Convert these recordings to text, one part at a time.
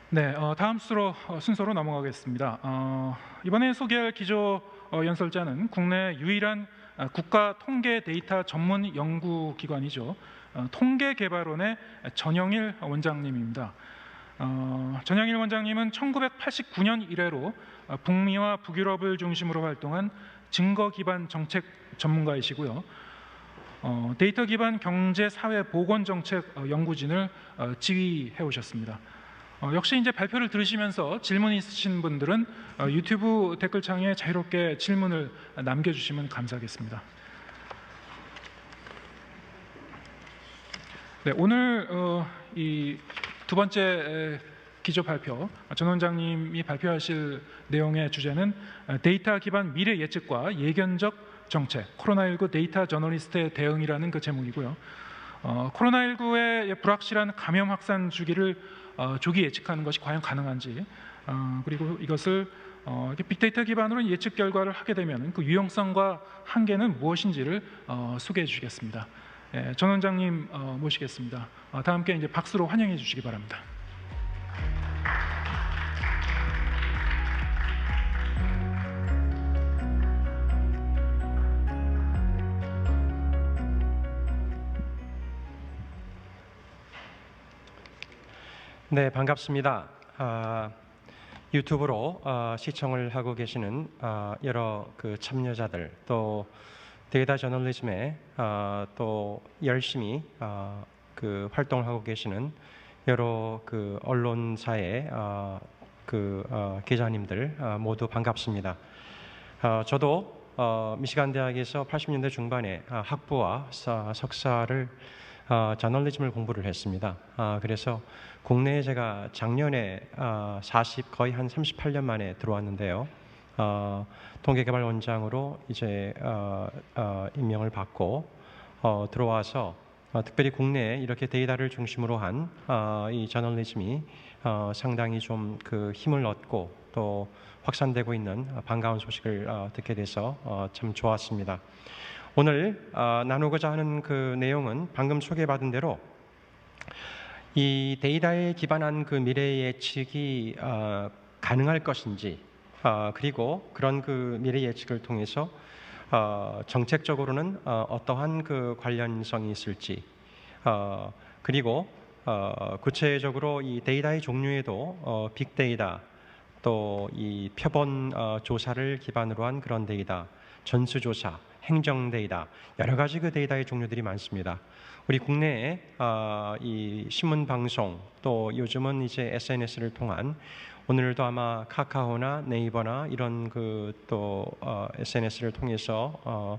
네, 다음 순서로 넘어가겠습니다. 이번에 소개할 기조 연설자는 국내 유일한 국가 통계 데이터 전문 연구기관이죠. 통계개발원의 전영일 원장님입니다. 전영일 원장님은 1989년 이래로 북미와 북유럽을 중심으로 활동한 증거 기반 정책 전문가이시고요. 데이터 기반 경제 사회 보건 정책 연구진을 지휘해 오셨습니다. 역시 이제 발표를 들으시면서 질문 있으신 분들은 유튜브 댓글창에 자유롭게 질문을 남겨주시면 감사하겠습니다. 네, 오늘 이 두 번째 기조 발표, 전 원장님이 발표하실 내용의 주제는 데이터 기반 미래 예측과 예견적 정책, 코로나19 데이터 저널리스트의 대응이라는 그 제목이고요. 코로나19의 불확실한 감염 확산 주기를 조기 예측하는 것이 과연 가능한지, 그리고 이것을 빅데이터 기반으로 예측 결과를 하게 되면 그 유용성과 한계는 무엇인지를 소개해 주시겠습니다. 전 원장님 모시겠습니다. 다 함께 이제 박수로 환영해 주시기 바랍니다. 네, 반갑습니다. 유튜브로 시청을 하고 계시는 여러 그 참여자들, 또 데이터 저널리즘에 또 열심히 그 활동을 하고 계시는 여러 그 언론사의 기자님들 모두 반갑습니다. 저도 미시간 대학에서 80년대 중반에 학부와 석사를 저널리즘을 공부를 했습니다. 그래서 국내에 제가 작년에 거의 한 38년 만에 들어왔는데요. 통계개발원장으로 이제 임명을 받고 들어와서 특별히 국내에 이렇게 데이터를 중심으로 한 이 저널리즘이 상당히 좀 그 힘을 얻고 또 확산되고 있는 반가운 소식을 듣게 돼서 참 좋았습니다. 오늘 나누고자 하는 그 내용은 방금 소개받은 대로 이 데이터에 기반한 그 미래 예측이 가능할 것인지, 그리고 그런 그 미래 예측을 통해서 정책적으로는 어떠한 그 관련성이 있을지, 그리고 구체적으로 이 데이터의 종류에도 빅데이터, 또 이 표본 조사를 기반으로 한 그런 데이터, 전수조사, 행정 데이터, 여러 가지 그 데이터의 종류들이 많습니다. 우리 국내에 이 신문 방송, 또 요즘은 이제 SNS를 통한, 오늘도 아마 카카오나 네이버나 이런 그 또 SNS를 통해서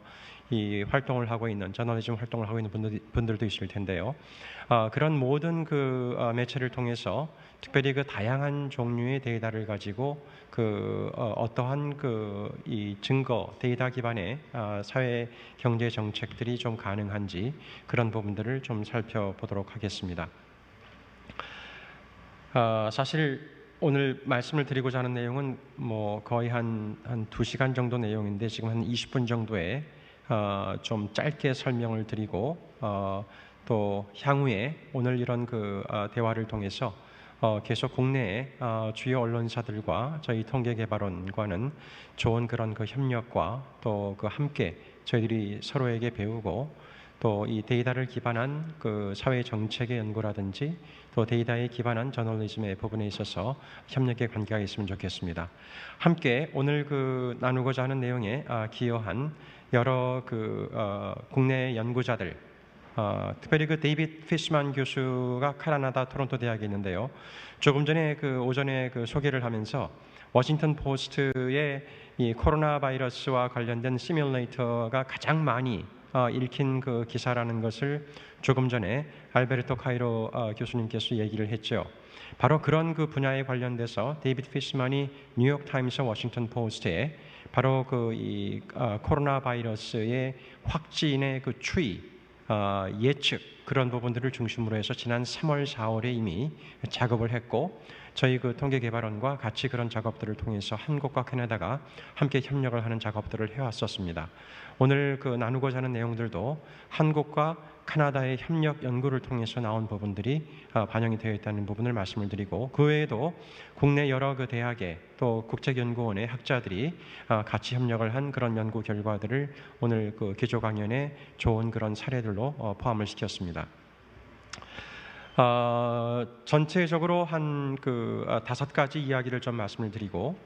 이 활동을 하고 있는, 저널리즘 활동을 하고 있는 분들도 있을 텐데요. 그런 모든 그 매체를 통해서 특별히 그 다양한 종류의 데이터를 가지고 그 어떠한 그 이 증거 데이터 기반의 사회 경제 정책들이 좀 가능한지, 그런 부분들을 좀 살펴보도록 하겠습니다. 사실 오늘 말씀을 드리고자 하는 내용은 뭐 거의 한 2시간 정도 내용인데, 지금 한 20분 정도에 좀 짧게 설명을 드리고, 또 향후에 오늘 이런 그 대화를 통해서 계속 국내의 주요 언론사들과 저희 통계개발원과는 좋은 그런 그 협력과 또 그 함께 저희들이 서로에게 배우고, 또 이 데이터를 기반한 그 사회 정책의 연구라든지 또 데이터에 기반한 저널리즘의 부분에 있어서 협력의 관계가 있으면 좋겠습니다. 함께 오늘 그 나누고자 하는 내용에 기여한 여러 그 국내 연구자들, 특별히 그 데이빗 피시만 교수가 캐나다 토론토 대학에 있는데요. 조금 전에 그 오전에 그 소개를 하면서 워싱턴 포스트의 이 코로나 바이러스와 관련된 시뮬레이터가 가장 많이 읽힌 그 기사라는 것을 조금 전에 알베르토 카이로 교수님께서 얘기를 했죠. 바로 그런 그 분야에 관련돼서 데이빗 피시만이 뉴욕 타임스와 워싱턴 포스트에 바로 그 이 코로나 바이러스의 확진의 그 추이, 예측, 그런 부분들을 중심으로 해서 지난 3월, 4월에 이미 작업을 했고, 저희 그 통계개발원과 같이 그런 작업들을 통해서 한국과 캐나다가 함께 협력을 하는 작업들을 해왔었습니다. 오늘 그 나누고자 하는 내용들도 한국과 캐나다의 협력 연구를 통해서 나온 부분들이 반영이 되어 있다는 부분을 말씀을 드리고, 그 외에도 국내 여러 그 대학의 또 국제연구원의 학자들이 같이 협력을 한 그런 연구 결과들을 오늘 그 기조 강연에 좋은 그런 사례들로 포함을 시켰습니다. 전체적으로 한 그 5가지 이야기를 좀 말씀을 드리고,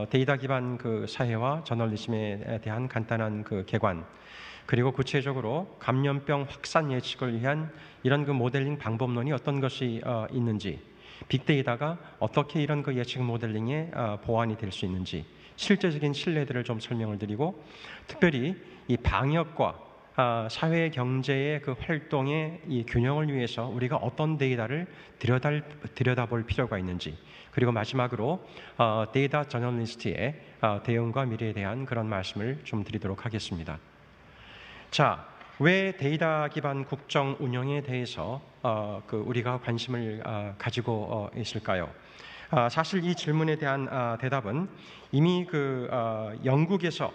데이터 기반 그 사회와 저널리즘에 대한 간단한 그 개관, 그리고 구체적으로 감염병 확산 예측을 위한 이런 그 모델링 방법론이 어떤 것이 있는지, 빅데이터가 어떻게 이런 그 예측 모델링에 보완이 될 수 있는지, 실제적인 신뢰들을 좀 설명을 드리고, 특별히 이 방역과 사회 경제의 그 활동의 이 균형을 위해서 우리가 어떤 데이터를 들여다볼 필요가 있는지, 그리고 마지막으로 데이터 저널리스트의 대응과 미래에 대한 그런 말씀을 좀 드리도록 하겠습니다. 자, 왜 데이터 기반 국정 운영에 대해서 우리가 관심을 가지고 있을까요? 사실 이 질문에 대한 대답은 이미 영국에서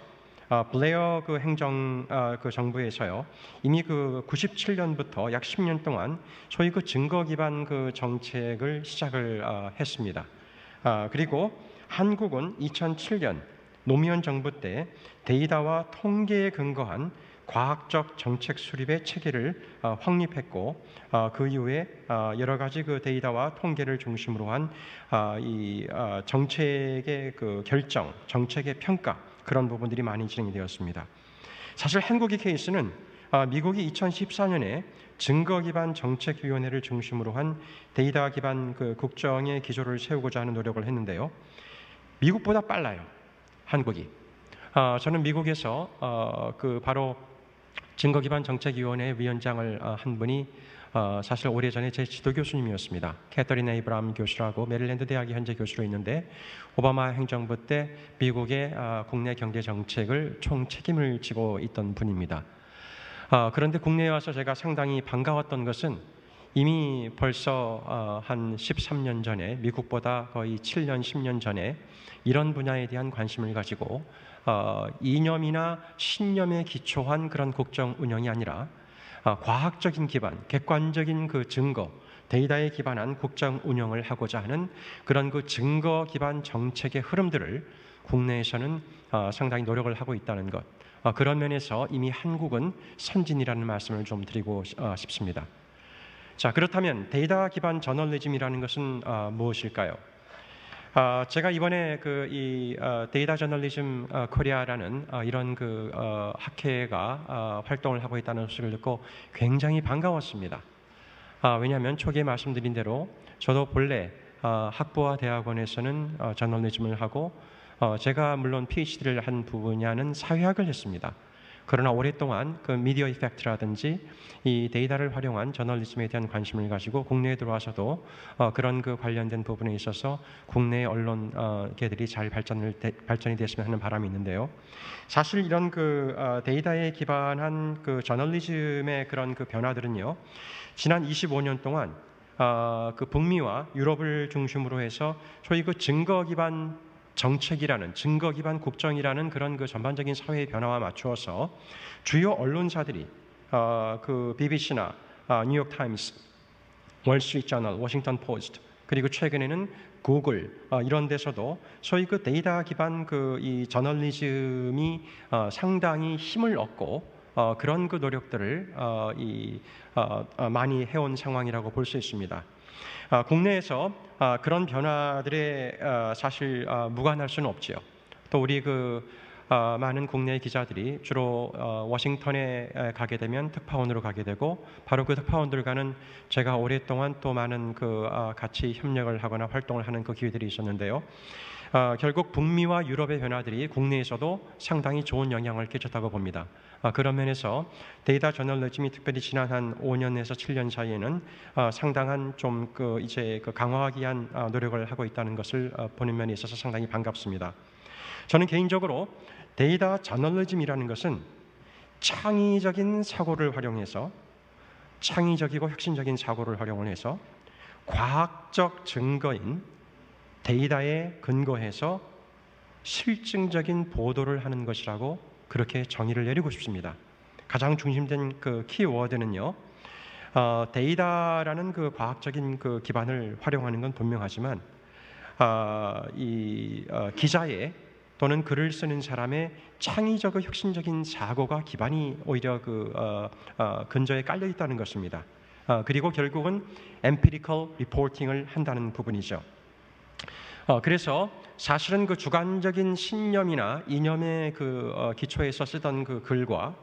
블레어 행정 정부에서요, 이미 97년부터 약 10년 동안 소위 증거 기반 정책을 시작을 했습니다. 그리고 한국은 2007년 노무현 정부 때 데이터와 통계에 근거한 과학적 정책 수립의 체계를 확립했고, 그 이후에 여러 가지 데이터와 통계를 중심으로 한 이 정책의 결정, 정책의 평가, 그런 부분들이 많이 진행이 되었습니다. 사실 한국의 케이스는 미국이 2014년에 증거 기반 정책위원회를 중심으로 한 데이터 기반 국정의 기조를 세우고자 하는 노력을 했는데요. 미국보다 빨라요, 한국이. 저는 미국에서 바로 증거 기반 정책위원회 위원장을 한 분이 사실 오래전에 제 지도 교수님이었습니다. 캐서린 에이브람 교수라고 메릴랜드 대학의 현재 교수로 있는데, 오바마 행정부 때 미국의 국내 경제 정책을 총 책임을 지고 있던 분입니다. 그런데 국내에 와서 제가 상당히 반가웠던 것은 이미 벌써 한 13년 전에, 미국보다 거의 7년, 10년 전에 이런 분야에 대한 관심을 가지고 이념이나 신념에 기초한 그런 국정 운영이 아니라 과학적인 기반, 객관적인 증거, 데이터에 기반한 국정 운영을 하고자 하는 그런 증거 기반 정책의 흐름들을 국내에서는 상당히 노력을 하고 있다는 것, 그런 면에서 이미 한국은 선진이라는 말씀을 좀 드리고 싶습니다. 자, 그렇다면 데이터 기반 저널리즘이라는 것은 무엇일까요? 제가 이번에 데이터 저널리즘 코리아라는 이런 학회가 활동을 하고 있다는 소식을 듣고 굉장히 반가웠습니다. 왜냐하면 초기에 말씀드린 대로 저도 본래 학부와 대학원에서는 저널리즘을 하고, 제가 물론 PhD를 한 분야는 사회학을 했습니다. 그러나 오랫동안 미디어 이펙트라든지 이 데이터를 활용한 저널리즘에 대한 관심을 가지고 국내에 들어와서도 그런 관련된 부분에 있어서 국내 언론계들이 잘 발전이 됐으면 하는 바람이 있는데요. 사실 이런 데이터에 기반한 저널리즘의 그런 변화들은요, 지난 25년 동안 북미와 유럽을 중심으로 해서 소위 증거 기반 정책이라는, 증거 기반 국정이라는 그런 전반적인 사회의 변화와 맞추어서 주요 언론사들이 BBC나 뉴욕 타임스, 월스트리트 저널, 워싱턴 포스트, 그리고 최근에는 구글, 이런 데서도 소위 데이터 기반 이 저널리즘이 상당히 힘을 얻고 그런 노력들을 많이 해온 상황이라고 볼 수 있습니다. 국내에서 그런 변화들에 사실 무관할 수는 없지요. 또 우리 많은 국내 기자들이 주로 워싱턴에 가게 되면 특파원으로 가게 되고, 바로 특파원들과는 제가 오랫동안 또 많은 같이 협력을 하거나 활동을 하는 기회들이 있었는데요. 결국 북미와 유럽의 변화들이 국내에서도 상당히 좋은 영향을 끼쳤다고 봅니다. 그런 면에서 데이터 저널리즘이 특별히 지난 한 5년에서 7년 사이에는 상당한 좀 이제 강화하기 위한 노력을 하고 있다는 것을 보는 면에 있어서 상당히 반갑습니다. 저는 개인적으로 데이터 저널리즘이라는 것은 창의적인 사고를 활용해서, 창의적이고 혁신적인 사고를 활용을 해서 과학적 증거인 데이터에 근거해서 실증적인 보도를 하는 것이라고 그렇게 정의를 내리고 싶습니다. 가장 중심된 키워드는요, 데이터라는 그 과학적인 그 기반을 활용하는 건 분명하지만 기자의 또는 글을 쓰는 사람의 창의적 혁신적인 사고가 기반이 오히려 근저에 깔려 있다는 것입니다. 그리고 결국은 empirical reporting을 한다는 부분이죠. 그래서 사실은 그 주관적인 신념이나 이념의 기초에서 쓰던 그 글과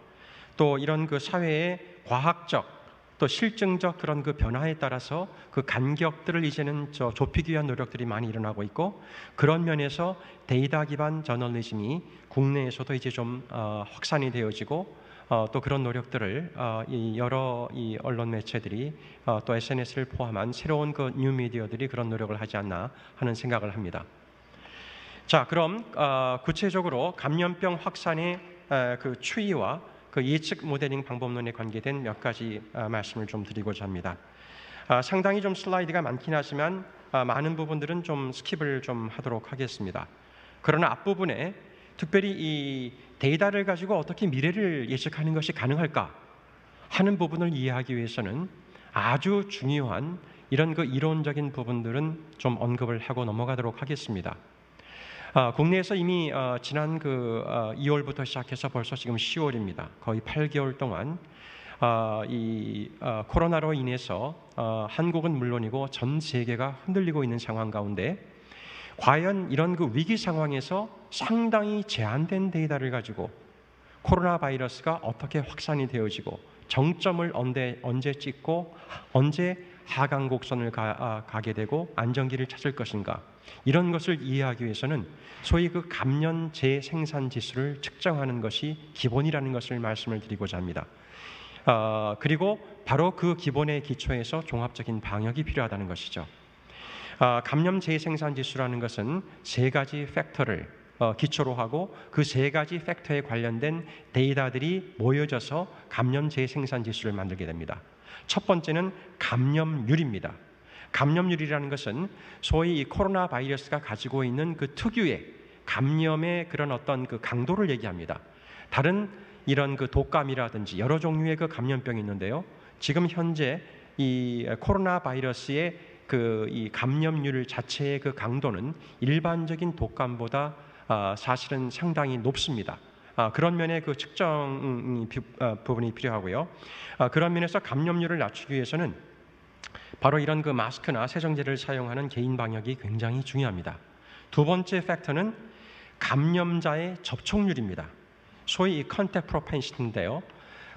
또 이런 그 사회의 과학적 또 실증적 그런 그 변화에 따라서 그 간격들을 이제는 좁히기 위한 노력들이 많이 일어나고 있고, 그런 면에서 데이터 기반 저널리즘이 국내에서도 이제 좀 확산이 되어지고 또 그런 노력들을 여러 언론 매체들이 또 SNS를 포함한 새로운 그 뉴미디어들이 그런 노력을 하지 않나 하는 생각을 합니다. 자, 그럼 구체적으로 감염병 확산의 그 추이와 그 예측 모델링 방법론에 관계된 몇 가지 말씀을 좀 드리고자 합니다. 상당히 좀 슬라이드가 많긴 하지만 많은 부분들은 좀 스킵을 좀 하도록 하겠습니다. 그러나 앞부분에 특별히 이 데이터를 가지고 어떻게 미래를 예측하는 것이 가능할까 하는 부분을 이해하기 위해서는 아주 중요한 이런 그 이론적인 부분들은 좀 언급을 하고 넘어가도록 하겠습니다. 국내에서 이미 지난 2월부터 시작해서 벌써 지금 10월입니다. 거의 8개월 동안 코로나로 인해서 한국은 물론이고 전 세계가 흔들리고 있는 상황 가운데 과연 이런 그 위기 상황에서 상당히 제한된 데이터를 가지고 코로나 바이러스가 어떻게 확산이 되어지고 정점을 언제 찍고 언제 하강 곡선을 가게 되고 안정기를 찾을 것인가, 이런 것을 이해하기 위해서는 소위 그 감염 재생산 지수를 측정하는 것이 기본이라는 것을 말씀을 드리고자 합니다. 그리고 바로 그 기본의 기초에서 종합적인 방역이 필요하다는 것이죠. 감염 재생산 지수라는 것은 세 가지 팩터를 기초로 하고 그 세 가지 팩터에 관련된 데이터들이 모여져서 감염 재생산 지수를 만들게 됩니다. 첫 번째는 감염률입니다. 감염률이라는 것은 소위 이 코로나 바이러스가 가지고 있는 그 특유의 감염의 그런 어떤 그 강도를 얘기합니다. 다른 이런 그 독감이라든지 여러 종류의 그 감염병이 있는데요. 지금 현재 이 코로나 바이러스의 이 감염률 자체의 그 강도는 일반적인 독감보다 사실은 상당히 높습니다. 그런 면의 그 측정 부분이 필요하고요. 그런 면에서 감염률을 낮추기 위해서는 바로 이런 그 마스크나 세정제를 사용하는 개인 방역이 굉장히 중요합니다. 두 번째 팩터는 감염자의 접촉률입니다. 소위 컨택 프로펜시티인데요.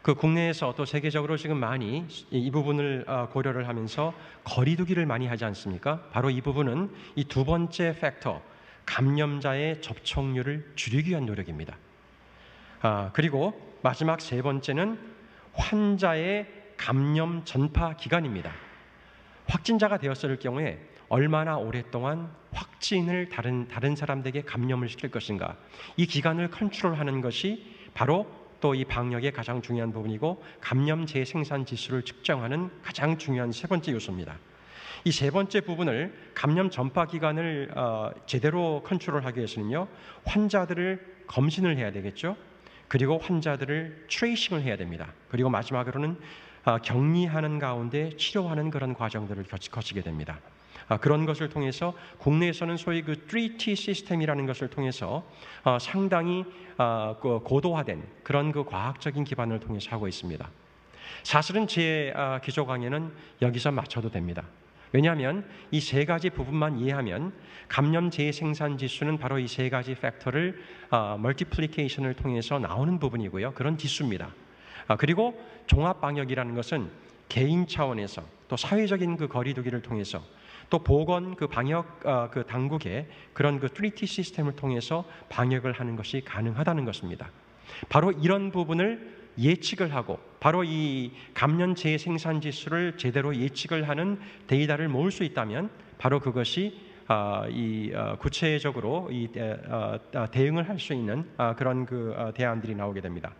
그 국내에서 또 세계적으로 지금 많이 이 부분을 고려를 하면서 거리두기를 많이 하지 않습니까? 바로 이 부분은 이 두 번째 팩터, 감염자의 접촉률을 줄이기 위한 노력입니다. 그리고 마지막 세 번째는 환자의 감염 전파 기간입니다. 확진자가 되었을 경우에 얼마나 오랫동안 확진을 다른 사람들에게 감염을 시킬 것인가, 이 기간을 컨트롤하는 것이 바로 또 이 방역의 가장 중요한 부분이고 감염 재생산 지수를 측정하는 가장 중요한 세 번째 요소입니다. 이 세 번째 부분을 감염 전파 기간을 제대로 컨트롤하기 위해서는요, 환자들을 검진을 해야 되겠죠. 그리고 환자들을 트레이싱을 해야 됩니다. 그리고 마지막으로는 격리하는 가운데 치료하는 그런 과정들을 거치게 됩니다. 그런 것을 통해서 국내에서는 소위 그 3T 시스템이라는 것을 통해서 상당히 고도화된 그런 그 과학적인 기반을 통해서 하고 있습니다. 사실은 제 기조 강의는 여기서 마쳐도 됩니다. 왜냐하면 이 세 가지 부분만 이해하면 감염 재생산 지수는 바로 이 세 가지 팩터를 멀티플리케이션을 통해서 나오는 부분이고요. 그런 지수입니다. 그리고 종합 방역이라는 것은 개인 차원에서 또 사회적인 그 거리두기를 통해서 또 보건 그 방역 그 당국의 그런 그 3T 시스템을 통해서 방역을 하는 것이 가능하다는 것입니다. 바로 이런 부분을 예측을 하고 바로 이 감염 재생산 지수를 제대로 예측을 하는 데이터를 모을 수 있다면 바로 그것이 구체적으로 대응을 할 수 있는 그런 그 대안들이 나오게 됩니다.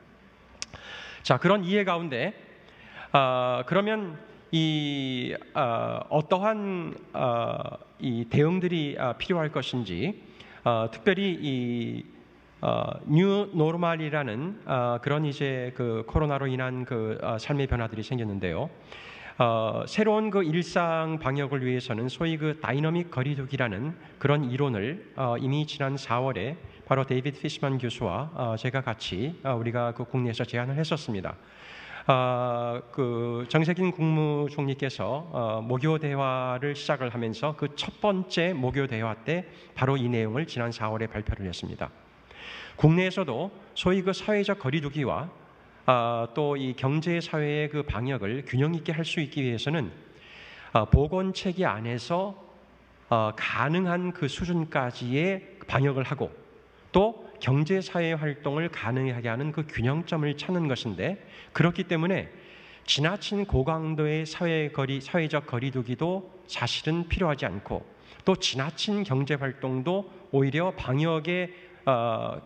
자, 그런 이해 가운데 그러면 어떠한 이 대응들이 필요할 것인지, 특별히 뉴 노멀이라는 그런 이제 그 코로나로 인한 그 삶의 변화들이 생겼는데요. 새로운 그 일상 방역을 위해서는 소위 그 다이너믹 거리두기라는 그런 이론을 이미 지난 4월에 바로 데이비드 피시만 교수와 제가 같이 우리가 그 국내에서 제안을 했었습니다. 그 정세균 국무총리께서 모교 대화를 시작을 하면서 그 첫 번째 모교 대화 때 바로 이 내용을 지난 4월에 발표를 했습니다. 국내에서도 소위 그 사회적 거리두기와 또 이 경제 사회의 그 방역을 균형 있게 할 수 있기 위해서는 보건 체계 안에서 가능한 그 수준까지의 방역을 하고 또 경제 사회 활동을 가능하게 하는 그 균형점을 찾는 것인데, 그렇기 때문에 지나친 고강도의 사회적 거리두기도 사실은 필요하지 않고 또 지나친 경제 활동도 오히려 방역에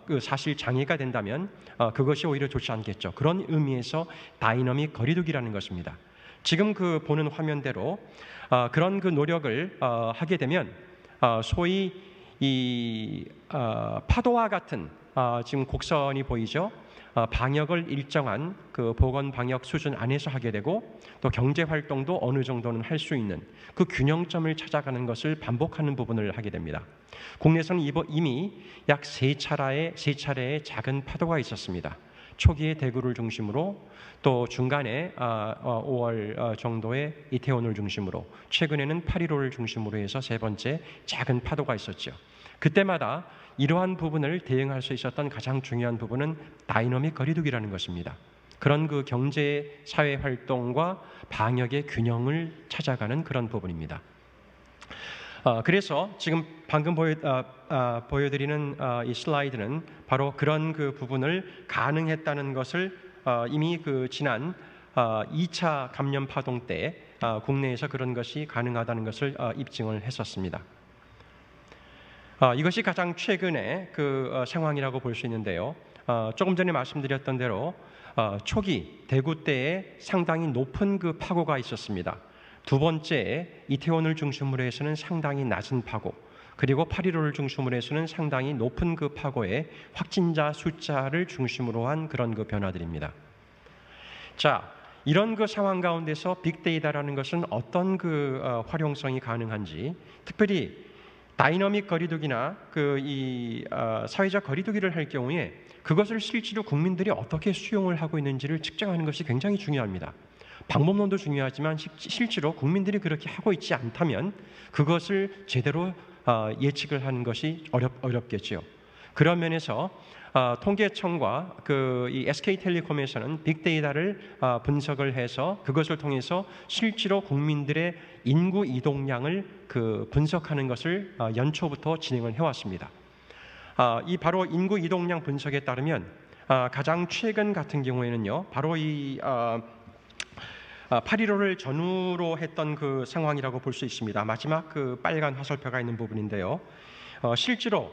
그 사실 장애가 된다면 그것이 오히려 좋지 않겠죠. 그런 의미에서 다이너믹 거리두기라는 것입니다. 지금 그 보는 화면대로 그런 그 노력을 하게 되면 소위 이 파도와 같은 지금 곡선이 보이죠. 방역을 일정한 그 보건 방역 수준 안에서 하게 되고 또 경제 활동도 어느 정도는 할 수 있는 그 균형점을 찾아가는 것을 반복하는 부분을 하게 됩니다. 국내에서는 이미 약 세 차례의 작은 파도가 있었습니다. 초기에 대구를 중심으로 또 중간에 5월 정도의 이태원을 중심으로 최근에는 8.15를 중심으로 해서 세 번째 작은 파도가 있었죠. 그때마다 이러한 부분을 대응할 수 있었던 가장 중요한 부분은 다이너믹 거리두기라는 것입니다. 그런 그 경제 사회 활동과 방역의 균형을 찾아가는 그런 부분입니다. 그래서 지금 방금 보여드리는 이 슬라이드는 바로 그런 그 부분을 가능했다는 것을 이미 그 지난 2차 감염 파동 때 국내에서 그런 것이 가능하다는 것을 입증을 했었습니다. 이것이 가장 최근의 그 상황이라고 볼 수 있는데요. 조금 전에 말씀드렸던 대로 초기 대구 때에 상당히 높은 그 파고가 있었습니다. 두 번째 이태원을 중심으로 해서는 상당히 낮은 파고, 그리고 8.15를 중심으로 해서는 상당히 높은 그 파고의 확진자 숫자를 중심으로 한 그런 그 변화들입니다. 자, 이런 그 상황 가운데서 빅데이터라는 것은 어떤 그 활용성이 가능한지, 특별히 다이너믹 거리두기나 사회적 거리두기를 할 경우에 그것을 실제로 국민들이 어떻게 수용을 하고 있는지를 측정하는 것이 굉장히 중요합니다. 방법론도 중요하지만 실제로 국민들이 그렇게 하고 있지 않다면 그것을 제대로 예측을 하는 것이 어렵겠죠. 그런 면에서 통계청과 이 SK텔레콤에서는 빅데이터를 분석을 해서 그것을 통해서 실제로 국민들의 인구 이동량을 분석하는 것을 연초부터 진행을 해왔습니다. 이 바로 인구 이동량 분석에 따르면 가장 최근 같은 경우에는요, 바로 이 8.15를 전후로 했던 그 상황이라고 볼 수 있습니다. 마지막 그 빨간 화살표가 있는 부분인데요. 실제로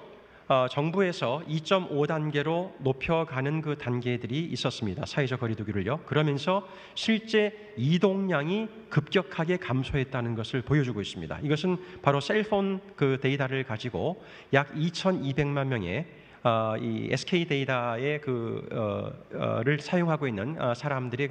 정부에서 2.5단계로 높여가는 그 단계들이 있었습니다. 사회적 거리두기를요. 그러면서 실제 이동량이 급격하게 감소했다는 것을 보여주고 있습니다. 이것은 바로 셀폰 그 데이터를 가지고 약 2,200만 명의 이 SK 데이터의 를 사용하고 있는 사람들의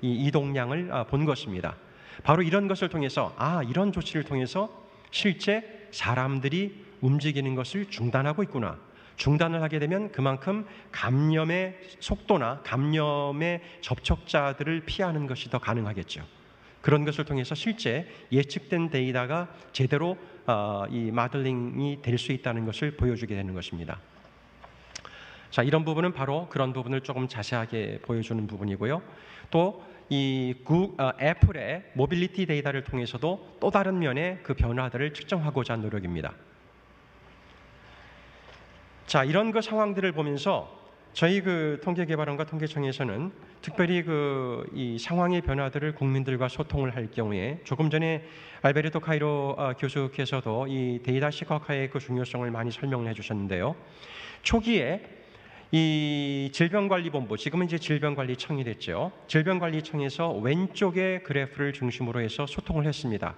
이 이동량을 본 것입니다. 바로 이런 것을 통해서 이런 조치를 통해서 실제 사람들이 움직이는 것을 중단하고 있구나. 중단을 하게 되면 그만큼 감염의 속도나 감염의 접촉자들을 피하는 것이 더 가능하겠죠. 그런 것을 통해서 실제 예측된 데이터가 제대로 이 모델링이 될 수 있다는 것을 보여주게 되는 것입니다. 자, 이런 부분은 바로 그런 부분을 조금 자세하게 보여주는 부분이고요. 또 이 애플의 모빌리티 데이터를 통해서도 또 다른 면의 그 변화들을 측정하고자 한 노력입니다. 자, 이런 그 상황들을 보면서 저희 그 통계개발원과 통계청에서는 특별히 이 상황의 변화들을 국민들과 소통을 할 경우에 조금 전에 알베르토 카이로 교수께서도 이 데이터 시각화의 그 중요성을 많이 설명을 해주셨는데요. 초기에 이 질병관리본부, 지금은 이제 질병관리청이 됐죠. 질병관리청에서 왼쪽의 그래프를 중심으로 해서 소통을 했습니다.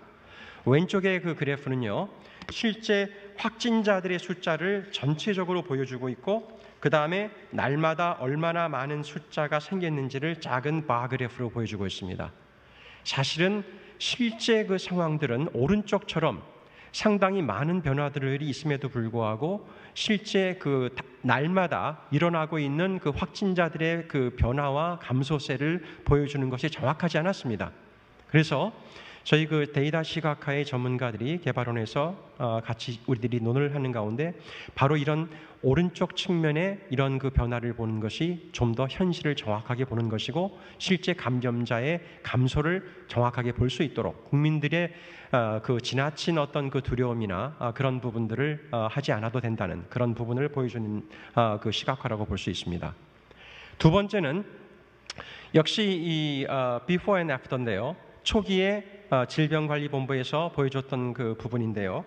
왼쪽의 그 그래프는요, 실제 확진자들의 숫자를 전체적으로 보여주고 있고, 그 다음에 날마다 얼마나 많은 숫자가 생겼는지를 작은 바 그래프로 보여주고 있습니다. 사실은 실제 그 상황들은 오른쪽처럼 상당히 많은 변화들이 있음에도 불구하고 실제 그 날마다 일어나고 있는 그 확진자들의 그 변화와 감소세를 보여주는 것이 정확하지 않았습니다. 그래서 저희 그 데이터 시각화의 전문가들이 개발원에서 같이 우리들이 논의를 하는 가운데 바로 이런 오른쪽 측면에 이런 그 변화를 보는 것이 좀 더 현실을 정확하게 보는 것이고 실제 감염자의 감소를 정확하게 볼 수 있도록 국민들의 그 지나친 어떤 그 두려움이나 그런 부분들을 하지 않아도 된다는 그런 부분을 보여주는 그 시각화라고 볼 수 있습니다. 두 번째는 역시 이 before and after인데요. 초기에 질병관리본부에서 보여줬던 그 부분인데요.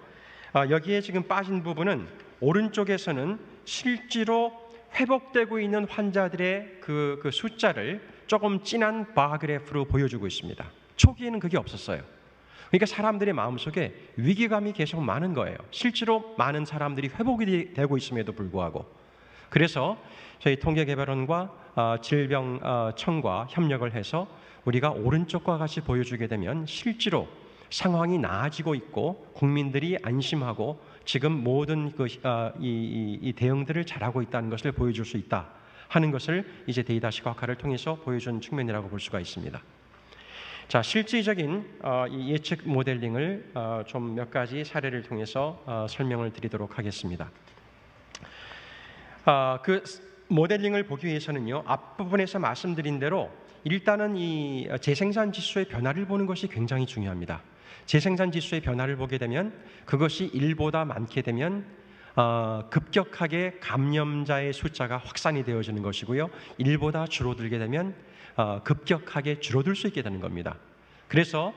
여기에 지금 빠진 부분은 오른쪽에서는 실제로 회복되고 있는 환자들의 그 숫자를 조금 진한 바 그래프로 보여주고 있습니다. 초기에는 그게 없었어요. 그러니까 사람들의 마음속에 위기감이 계속 많은 거예요. 실제로 많은 사람들이 회복이 되고 있음에도 불구하고. 그래서 저희 통계개발원과 질병청과 협력을 해서 우리가 오른쪽과 같이 보여주게 되면 실제로 상황이 나아지고 있고 국민들이 안심하고 지금 모든 이 대응들을 잘하고 있다는 것을 보여줄 수 있다 하는 것을 이제 데이터 시각화를 통해서 보여준 측면이라고 볼 수가 있습니다. 자, 실질적인 이 예측 모델링을 좀 몇 가지 사례를 통해서 설명을 드리도록 하겠습니다. 그 모델링을 보기 위해서는요, 앞부분에서 말씀드린 대로 일단은 이 재생산 지수의 변화를 보는 것이 굉장히 중요합니다. 재생산 지수의 변화를 보게 되면 그것이 1보다 많게 되면 급격하게 감염자의 숫자가 확산이 되어지는 것이고요. 1보다 줄어들게 되면 급격하게 줄어들 수 있게 되는 겁니다. 그래서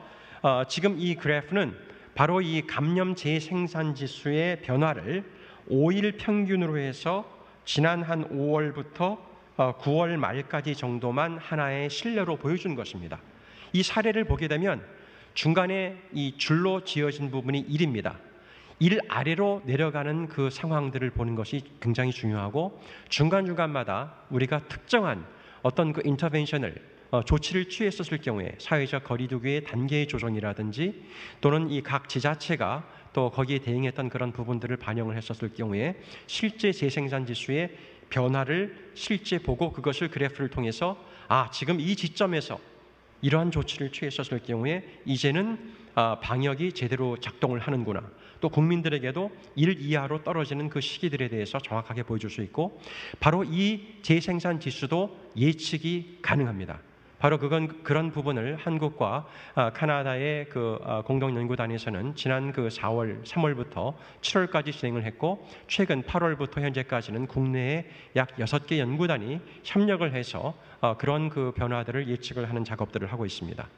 지금 이 그래프는 바로 이 감염 재생산 지수의 변화를 5일 평균으로 해서 지난 한 5월부터 9월 말까지 정도만 하나의 신뢰로 보여준 것입니다. 이 사례를 보게 되면 중간에 이 줄로 지어진 부분이 1입니다. 1 아래로 내려가는 그 상황들을 보는 것이 굉장히 중요하고 중간중간마다 우리가 특정한 어떤 그 인터벤션을 조치를 취했었을 경우에 사회적 거리두기의 단계의 조정이라든지 또는 이 각 지자체가 또 거기에 대응했던 그런 부분들을 반영을 했었을 경우에 실제 재생산 지수의 변화를 실제 보고 그것을 그래프를 통해서 지금 이 지점에서 이러한 조치를 취했었을 경우에 이제는 방역이 제대로 작동을 하는구나. 또 국민들에게도 1 이하로 떨어지는 그 시기들에 대해서 정확하게 보여줄 수 있고 바로 이 재생산 지수도 예측이 가능합니다. 바로 그런 부분을 한국과 카나다의 그 공동연구단에서는 지난 그 3월부터 7월까지 진행을 했고 최근 8월부터 현재까지는 국내에 약 6개 연구단이 협력을 해서 그런 그 변화들을 예측을 하는 작업들을 하고 있습니다.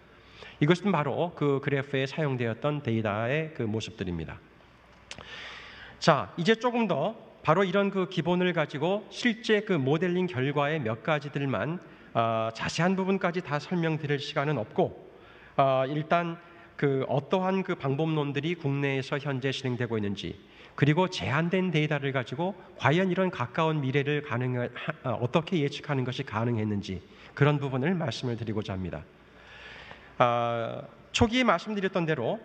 이것은 바로 그 그래프에 사용되었던 데이터의 그 모습들입니다. 자, 이제 조금 더 바로 이런 그 기본을 가지고 실제 그 모델링 결과의 몇 가지들만 자세한 부분까지 다 설명드릴 시간은 없고 일단 그 어떠한 그 방법론들이 국내에서 현재 진행되고 있는지 그리고 제한된 데이터를 가지고 과연 이런 가까운 미래를 어떻게 예측하는 것이 가능했는지 그런 부분을 말씀을 드리고자 합니다. 초기에 말씀드렸던 대로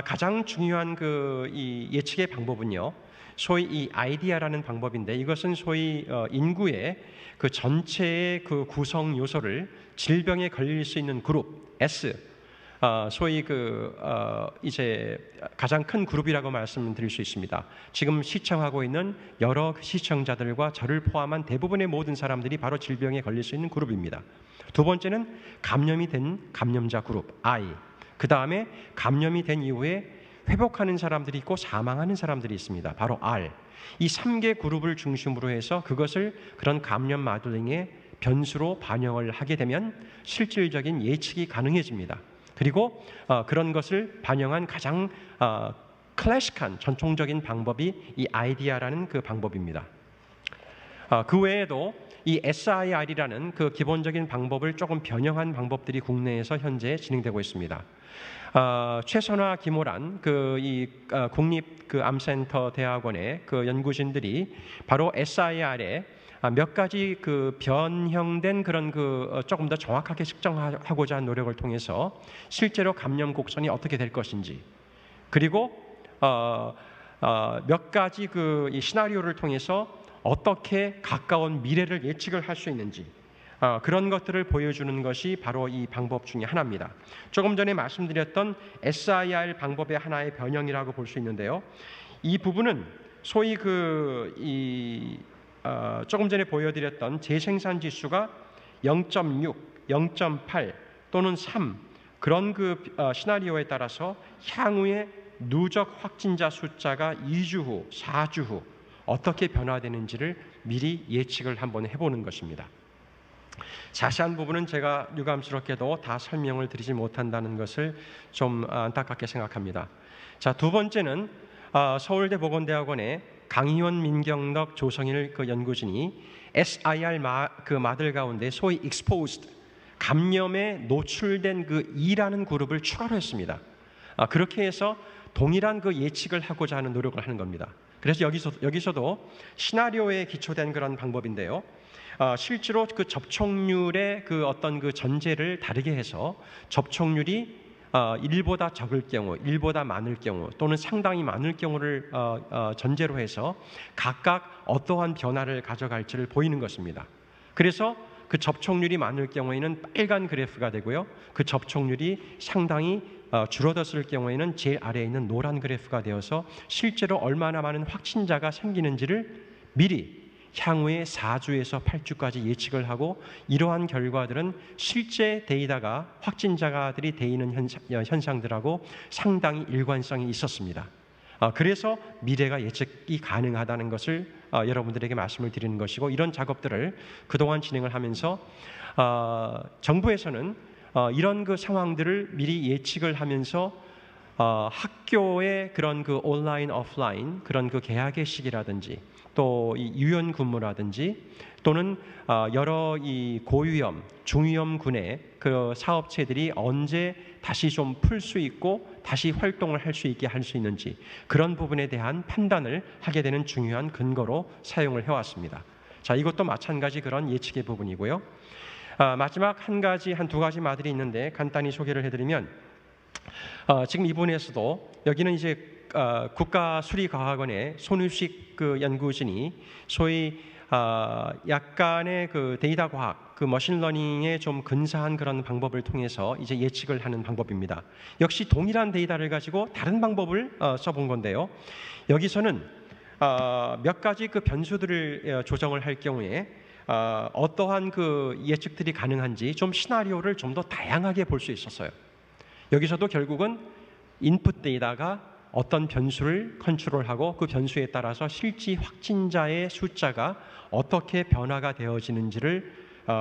가장 중요한 그 이 예측의 방법은요. 소위 이 아이디아라는 방법인데 이것은 소위 인구의 그 전체의 그 구성 요소를 질병에 걸릴 수 있는 그룹 S, 소위 이제 가장 큰 그룹이라고 말씀드릴 수 있습니다. 지금 시청하고 있는 여러 시청자들과 저를 포함한 대부분의 모든 사람들이 바로 질병에 걸릴 수 있는 그룹입니다. 두 번째는 감염이 된 감염자 그룹 I. 그 다음에 감염이 된 이후에 회복하는 사람들이 있고 사망하는 사람들이 있습니다. 바로 R. 이 3개 그룹을 중심으로 해서 그것을 그런 감염 모델링의 변수로 반영을 하게 되면 실질적인 예측이 가능해집니다. 그리고 그런 것을 반영한 가장 클래식한 전통적인 방법이 이 아이디아라는 그 방법입니다. 그 외에도 이 SIR이라는 그 기본적인 방법을 조금 변형한 방법들이 국내에서 현재 진행되고 있습니다. 최선화 김호란 국립 그 암센터 대학원의 그 연구진들이 바로 SIR에 몇 가지 그 변형된 그런 조금 더 정확하게 측정하고자 한 노력을 통해서 실제로 감염 곡선이 어떻게 될 것인지, 그리고 몇 가지 이 시나리오를 통해서 어떻게 가까운 미래를 예측을 할 수 있는지, 그런 것들을 보여주는 것이 바로 이 방법 중에 하나입니다. 조금 전에 말씀드렸던 SIR 방법의 하나의 변형이라고 볼 수 있는데요. 이 부분은 소위 조금 전에 보여드렸던 재생산 지수가 0.6, 0.8 또는 3 그런 시나리오에 따라서 향후에 누적 확진자 숫자가 2주 후, 4주 후 어떻게 변화되는지를 미리 예측을 한번 해보는 것입니다. 자세한 부분은 제가 유감스럽게도 다 설명을 드리지 못한다는 것을 좀 안타깝게 생각합니다. 자, 두 번째는 서울대 보건대학원의 강희원, 민경덕, 조성일 연구진이 SIR 마들 가운데 소위 exposed, 감염에 노출된 2라는 그룹을 추가로 했습니다. 그렇게 해서 동일한 예측을 하고자 하는 노력을 하는 겁니다. 그래서 여기서도 시나리오에 기초된 그런 방법인데요. 실제로 접촉률의 어떤 전제를 다르게 해서 접촉률이 1보다 적을 경우, 1보다 많을 경우 또는 상당히 많을 경우를 전제로 해서 각각 어떠한 변화를 가져갈지를 보이는 것입니다. 그래서 접촉률이 많을 경우에는 빨간 그래프가 되고요. 접촉률이 상당히 줄어들었을 경우에는 제일 아래에 있는 노란 그래프가 되어서 실제로 얼마나 많은 확진자가 생기는지를 미리 향후에 4주에서 8주까지 예측을 하고, 이러한 결과들은 실제 데이터가 확진자들이 데이는 현상들하고 상당히 일관성이 있었습니다. 그래서 미래가 예측이 가능하다는 것을 여러분들에게 말씀을 드리는 것이고, 이런 작업들을 그동안 진행을 하면서 정부에서는 이런 상황들을 미리 예측을 하면서 학교의 그런 온라인, 오프라인 그런 개학의 시기라든지 또 유연 근무라든지 또는 여러 고위험, 중위험 군의 사업체들이 언제 다시 좀 풀 수 있고 다시 활동을 할 수 있게 할 수 있는지, 그런 부분에 대한 판단을 하게 되는 중요한 근거로 사용을 해왔습니다. 자, 이것도 마찬가지 그런 예측의 부분이고요. 마지막 두 가지 마들이 있는데 간단히 소개를 해드리면, 지금 이분에서도 여기는 이제 국가수리과학원의 손우식 연구진이 소위 약간의 데이터 과학, 머신러닝에 좀 근사한 그런 방법을 통해서 이제 예측을 하는 방법입니다. 역시 동일한 데이터를 가지고 다른 방법을 써본 건데요. 여기서는 몇 가지 변수들을 조정을 할 경우에 어떠한 예측들이 가능한지 좀 시나리오를 좀 더 다양하게 볼 수 있었어요. 여기서도 결국은 인풋 데이터가 어떤 변수를 컨트롤하고 그 변수에 따라서 실제 확진자의 숫자가 어떻게 변화가 되어지는지를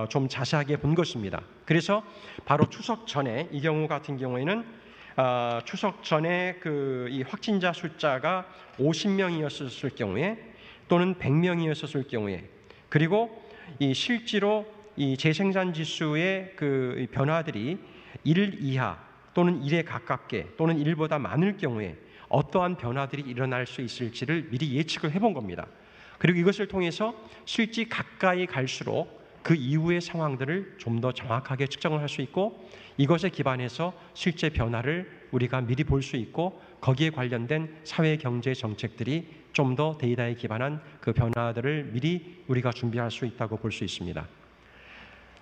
좀 자세하게 본 것입니다. 그래서 바로 추석 전에, 이 경우 같은 경우에는 추석 전에 이 확진자 숫자가 50명이었을 경우에 또는 100명이었을 경우에, 그리고 실제로 재생산 지수의 변화들이 1 이하 또는 1에 가깝게 또는 1보다 많을 경우에 어떠한 변화들이 일어날 수 있을지를 미리 예측을 해본 겁니다. 그리고 이것을 통해서 실제 가까이 갈수록 그 이후의 상황들을 좀 더 정확하게 측정을 할 수 있고, 이것에 기반해서 실제 변화를 우리가 미리 볼 수 있고, 거기에 관련된 사회 경제 정책들이 좀 더 데이터에 기반한 변화들을 미리 우리가 준비할 수 있다고 볼 수 있습니다.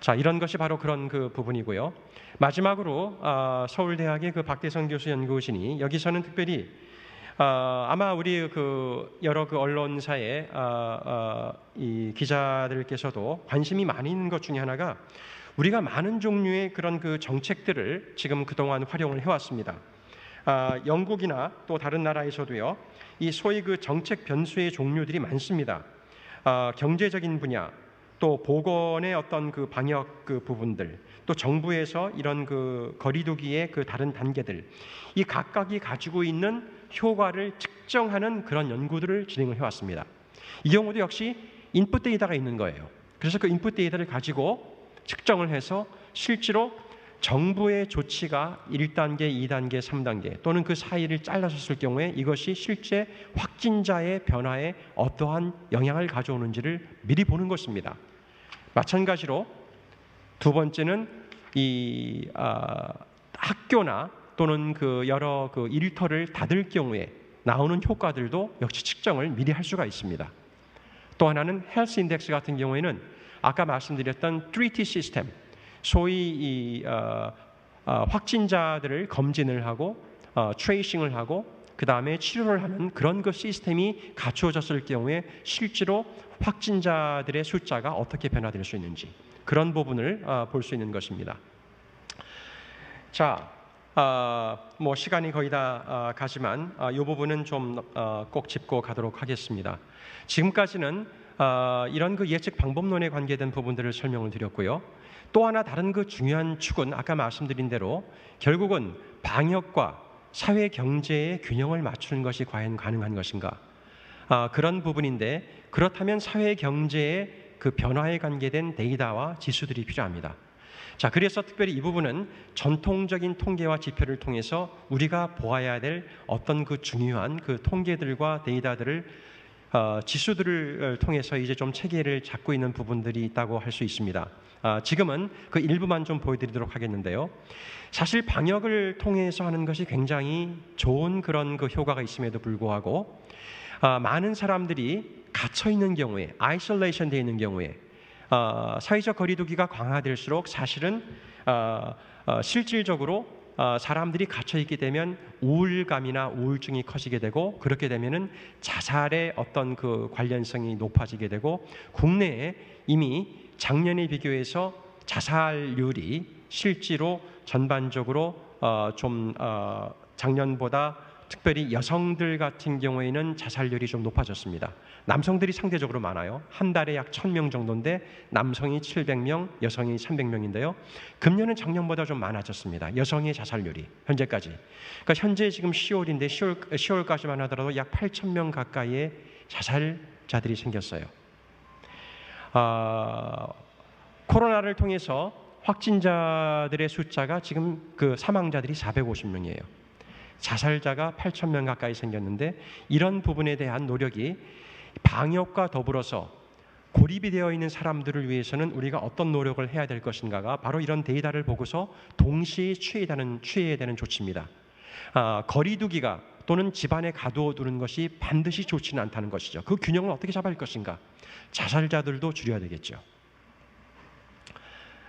자, 이런 것이 바로 그런 부분이고요. 마지막으로 서울대학의 박대성 교수 연구진이 여기서는 특별히 아마 우리 여러 언론사의 이 기자들께서도 관심이 많이 있는 것 중에 하나가, 우리가 많은 종류의 그런 정책들을 지금 그동안 활용을 해왔습니다. 영국이나 또 다른 나라에서도요, 이 소위 정책 변수의 종류들이 많습니다. 경제적인 분야, 또 보건의 어떤 방역 부분들, 또 정부에서 이런 거리두기의 다른 단계들, 이 각각이 가지고 있는 효과를 측정하는 그런 연구들을 진행을 해왔습니다. 이 경우도 역시 인풋 데이터가 있는 거예요. 그래서 인풋 데이터를 가지고 측정을 해서 실제로 정부의 조치가 1단계, 2단계, 3단계 또는 그 사이를 잘라섰을 경우에 이것이 실제 확진자의 변화에 어떠한 영향을 가져오는지를 미리 보는 것입니다. 마찬가지로 두 번째는 이 학교나 또는 그 여러 그 일터를 닫을 경우에 나오는 효과들도 역시 측정을 미리 할 수가 있습니다. 또 하나는 헬스 인덱스 같은 경우에는 아까 말씀드렸던 3T 시스템, 소위 확진자들을 검진을 하고 트레이싱을 하고 그 다음에 치료를 하는 그런 그 시스템이 갖추어졌을 경우에 실제로 확진자들의 숫자가 어떻게 변화될 수 있는지 그런 부분을 볼 수 있는 것입니다. 자, 뭐 시간이 거의 다 가지만 이 부분은 좀 꼭 짚고 가도록 하겠습니다. 지금까지는 이런 그 예측 방법론에 관계된 부분들을 설명을 드렸고요. 또 하나 다른 그 중요한 축은 아까 말씀드린 대로 결국은 방역과 사회 경제의 균형을 맞추는 것이 과연 가능한 것인가? 그런 부분인데 그렇다면 사회 경제의 그 변화에 관계된 데이터와 지수들이 필요합니다. 자, 그래서 특별히 이 부분은 전통적인 통계와 지표를 통해서 우리가 보아야 될 어떤 그 중요한 그 통계들과 데이터들을 지수들을 통해서 이제 좀 체계를 잡고 있는 부분들이 있다고 할 수 있습니다. 지금은 그 일부만 좀 보여드리도록 하겠는데요. 사실 방역을 통해서 하는 것이 굉장히 좋은 그런 그 효과가 있음에도 불구하고 많은 사람들이 갇혀 있는 경우에, 아이솔레이션 되어 있는 경우에 사회적 거리두기가 강화될수록 사실은 실질적으로 사람들이 갇혀 있게 되면 우울감이나 우울증이 커지게 되고 그렇게 되면은 자살의 어떤 그 관련성이 높아지게 되고 국내에 이미 작년에 비교해서 자살률이 실제로 전반적으로 작년보다 특별히 여성들 같은 경우에는 자살률이 좀 높아졌습니다. 남성들이 상대적으로 많아요. 한 달에 약 1000명 정도인데 남성이 700명, 여성이 300명인데요. 금년은 작년보다 좀 많아졌습니다. 여성의 자살률이 현재까지. 그러니까 현재 지금 10월인데 10월까지만 하더라도 약 8000명 가까이의 자살자들이 생겼어요. 코로나를 통해서 확진자들의 숫자가 지금 그 사망자들이 450명이에요. 자살자가 8,000명 가까이 생겼는데 이런 부분에 대한 노력이 방역과 더불어서 고립이 되어 있는 사람들을 위해서는 우리가 어떤 노력을 해야 될 것인가가 바로 이런 데이터를 보고서 동시에 취해야 되는 조치입니다. 거리두기가 또는 집안에 가두어두는 것이 반드시 좋지는 않다는 것이죠. 그 균형을 어떻게 잡아야 할 것인가? 자살자들도 줄여야 되겠죠.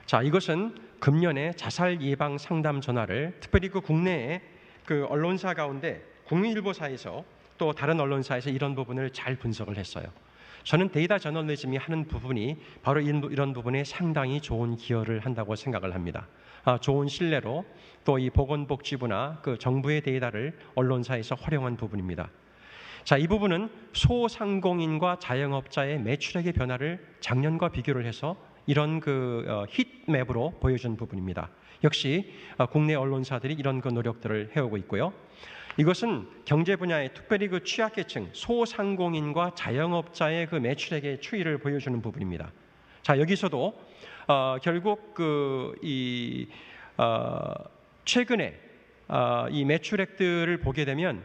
자, 이것은 금년에 자살 예방 상담 전화를 특별히 그 국내에 그 언론사 가운데 국민일보사에서 또 다른 언론사에서 이런 부분을 잘 분석을 했어요. 저는 데이터 저널리즘이 하는 부분이 바로 이런 부분에 상당히 좋은 기여를 한다고 생각을 합니다. 좋은 신뢰로 또 이 보건복지부나 그 정부의 데이터를 언론사에서 활용한 부분입니다. 자, 이 부분은 소상공인과 자영업자의 매출액의 변화를 작년과 비교를 해서 이런 그 히트맵으로 보여준 부분입니다. 역시 국내 언론사들이 이런 그 노력들을 해오고 있고요. 이것은 경제 분야의 특별히 그 취약계층, 소상공인과 자영업자의 그 매출액의 추이를 보여주는 부분입니다. 자, 여기서도 결국 최근에 이 매출액들을 보게 되면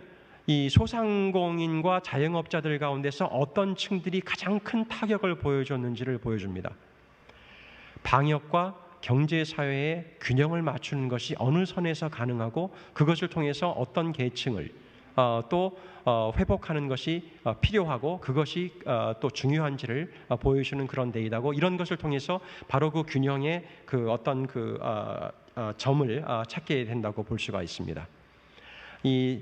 이 소상공인과 자영업자들 가운데서 어떤 층들이 가장 큰 타격을 보여줬는지를 보여줍니다. 방역과 경제사회의 균형을 맞추는 것이 어느 선에서 가능하고 그것을 통해서 어떤 계층을 또 회복하는 것이 필요하고 그것이 또 중요한지를 보여주는 그런 데이터고 이런 것을 통해서 바로 그 균형의 그 어떤 그 점을 찾게 된다고 볼 수가 있습니다. 이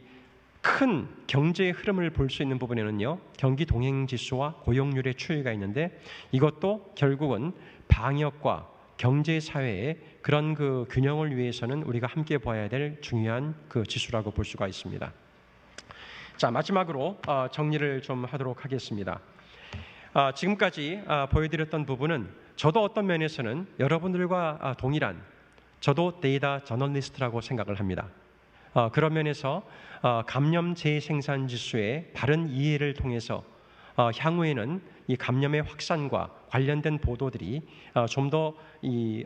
큰 경제의 흐름을 볼 수 있는 부분에는요, 경기 동행 지수와 고용률의 추이가 있는데 이것도 결국은 방역과 경제 사회의 그런 그 균형을 위해서는 우리가 함께 봐야 될 중요한 그 지수라고 볼 수가 있습니다. 자, 마지막으로 정리를 좀 하도록 하겠습니다. 지금까지 보여드렸던 부분은 저도 어떤 면에서는 여러분들과 동일한 저도 데이터 저널리스트라고 생각을 합니다. 그런 면에서 감염 재생산 지수의 바른 이해를 통해서 향후에는 이 감염의 확산과 관련된 보도들이 좀 더 이